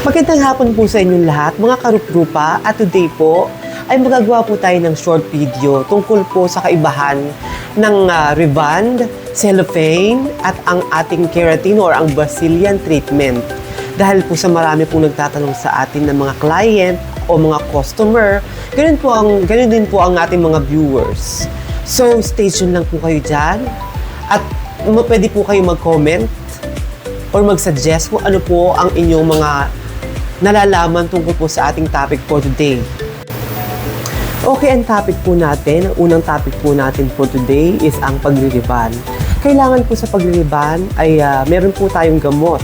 Magandang hapon po sa inyong lahat, mga karup-rupa, at today po ay magagawa po tayo ng short video tungkol po sa kaibahan ng Reband, cellophane at ang ating keratin or ang Brazilian treatment. Dahil po sa marami po nagtatanong sa atin ng mga client o mga customer, ganun din po ang ating mga viewers. So stay tuned lang po kayo dyan at pwede po kayo mag-comment or mag-suggest kung ano po ang inyong mga nalalaman tungkol po sa ating topic for today. Okay, ang unang topic po natin for today is ang pagliriban. Kailangan po sa pagliriban ay meron po tayong gamot.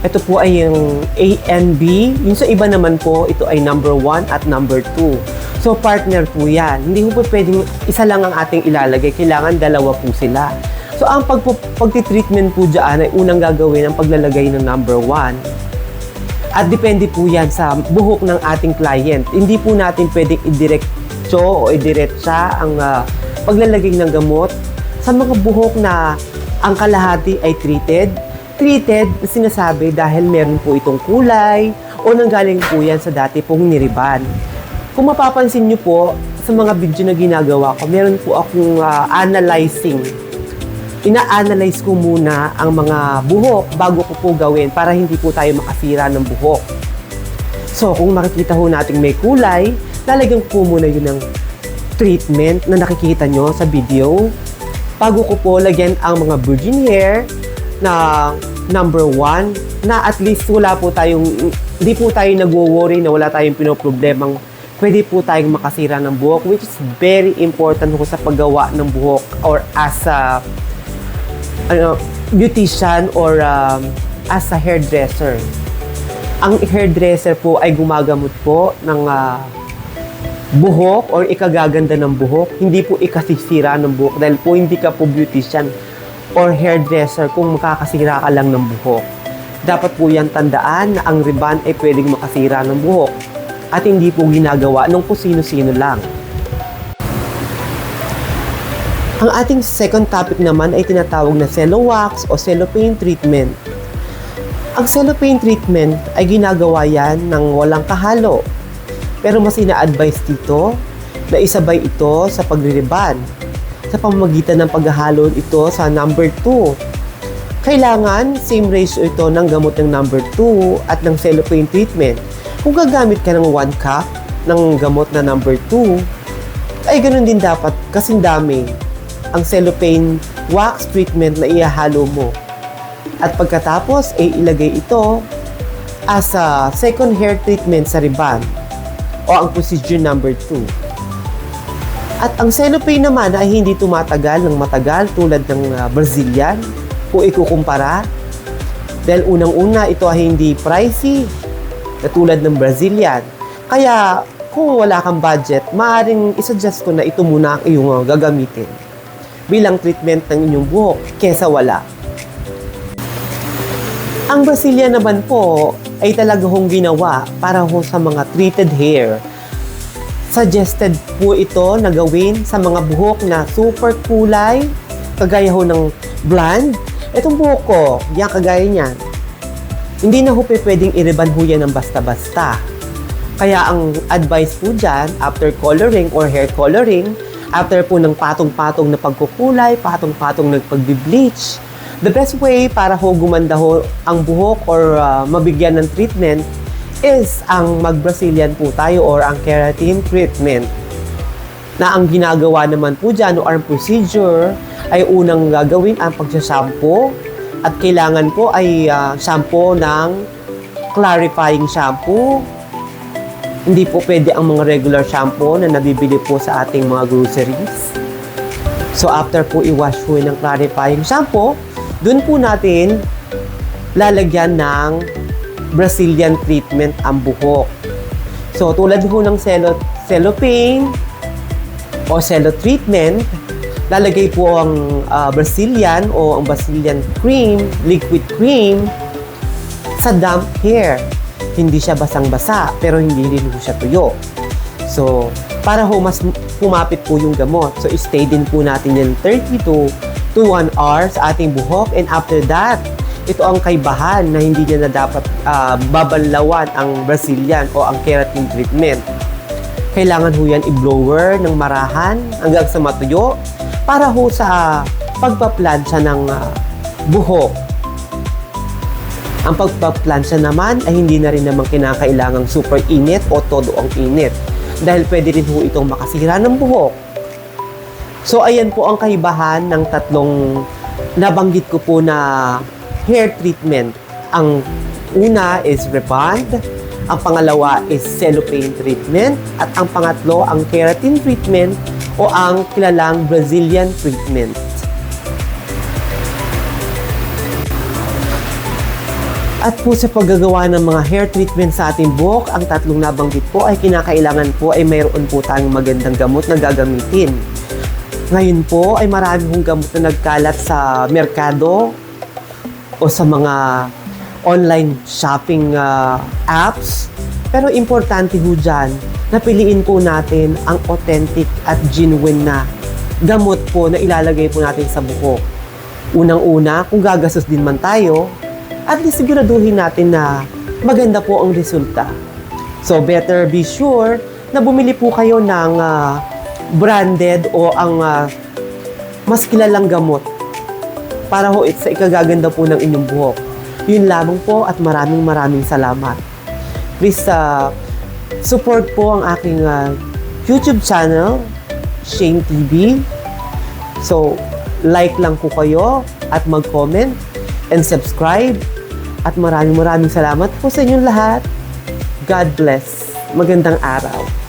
Ito po ay yung A and B. Yung sa iba naman po, ito ay number 1 at number 2. So partner po yan. Hindi po pwedeng isa lang ang ating ilalagay. Kailangan dalawa po sila. So ang pagtitreatment po dyan ay unang gagawin ang paglalagay ng number 1. At depende po yan sa buhok ng ating client. Hindi po natin pwedeng idiretso o idiretsa ang paglalagay ng gamot sa mga buhok na ang kalahati ay treated. Treated, sinasabi dahil meron po itong kulay o nanggaling po yan sa dati pong niriban. Kung mapapansin nyo po, sa mga video na ginagawa ko, meron po akong analyzing. Ina-analyze ko muna ang mga buhok bago ko po gawin para hindi po tayo makasira ng buhok. So, kung makikita ho natin may kulay, lalagyan ko muna yun ng treatment na nakikita nyo sa video. Bago ko po lagyan ang mga virgin hair na number 1 na at least hindi po tayo nagwo-worry na wala tayong pinoproblemang pwede po tayong makasira ng buhok, which is very important ho sa paggawa ng buhok or as a beautician or as a hairdresser. Ang hairdresser po ay gumagamot po ng buhok or ikagaganda ng buhok, hindi po ikasisira ng buhok dahil po hindi ka po beautician or hairdresser kung makakasira ka lang ng buhok. Dapat po yan tandaan na ang ribbon ay pwedeng makasira ng buhok at hindi po ginagawa ng kung sino-sino lang. Ang ating second topic naman ay tinatawag na cello wax o cellophane treatment. Ang cellophane treatment ay ginagawa yan ng walang kahalo. Pero mas ina-advise dito na isabay ito sa pagliriban sa pamamagitan ng paghahalo ito sa number 2. Kailangan same ratio ito ng gamot ng number 2 at ng cellophane treatment. Kung gagamit ka ng 1 cup ng gamot na number 2, ay ganun din dapat kasing dami ang cellophane wax treatment na ihahalo mo. At pagkatapos, ay ilagay ito as a second hair treatment sa ribbon o ang procedure number 2. At ang cellophane naman ay hindi tumatagal ng matagal tulad ng Brazilian kung ikukumpara. Dahil unang-una, ito ay hindi pricey na tulad ng Brazilian. Kaya kung wala kang budget, maaaring isuggest ko na ito muna ang iyong gagamitin bilang treatment ng inyong buhok kesa wala. Ang Brazilian naman po ay talaga hong ginawa para ho sa mga treated hair. Suggested po ito na gawin sa mga buhok na super kulay, kagaya ho ng blonde. Itong buhok ko, yan kagaya niyan. Hindi na ho pwedeng i-ribbon ho yan ng basta-basta. Kaya ang advice po dyan, after coloring or hair coloring, after po ng patong-patong na pagkukulay, patong-patong na pag-bleach, the best way para ho gumanda ho ang buhok or mabigyan ng treatment is ang mag-Brazilian po tayo or ang keratin treatment. Na ang ginagawa naman po dyan o ang procedure ay unang gagawin ang pagsashampoo at kailangan po ay shampoo ng clarifying shampoo. Hindi po pwede ang mga regular shampoo na nabibili po sa ating mga groceries. So after po i-wash po ng clarifying shampoo, dun po natin lalagyan ng Brazilian treatment ang buhok. So tulad po ng cellophane o cello treatment, lalagay po ang Brazilian o ang Brazilian cream, liquid cream sa damp hair. Hindi siya basang-basa, pero hindi rin po siya tuyo. So, para ho mas pumapit po yung gamot. So, stay din po natin yung 32 to 1 hour sa ating buhok. And after that, ito ang kaibahan na hindi niya na dapat babanlawan ang Brazilian o ang keratin treatment. Kailangan ho yan i-blower ng marahan hanggang sa matuyo para ho sa pagpaplansya ng buhok. Ang pagpaplansya naman ay hindi na rin naman kinakailangang super init o todo ang init dahil pwede rin ho itong makasira ng buhok. So ayan po ang kaibahan ng tatlong nabanggit ko po na hair treatment. Ang una is rebond, ang pangalawa is cellophane treatment, at ang pangatlo ang keratin treatment o ang kilalang Brazilian treatment. At po sa paggagawa ng mga hair treatment sa ating buhok, ang tatlong nabanggit po ay kinakailangan po ay mayroon po tayong magandang gamot na gagamitin. Ngayon po ay marami hong gamot na nagkalat sa merkado o sa mga online shopping apps. Pero importante ho dyan na piliin po natin ang authentic at genuine na gamot po na ilalagay po natin sa buhok. Unang-una, kung gagastos din man tayo, at least siguraduhin natin na maganda po ang resulta. So better be sure na bumili po kayo ng branded o ang mas kilalang gamot para ho sa ikagaganda po ng inyong buhok. Yun lamang po at maraming salamat. Please support po ang aking YouTube channel, Shane TV. So like lang po kayo at mag-comment and subscribe. At maraming salamat po sa inyong lahat. God bless. Magandang araw.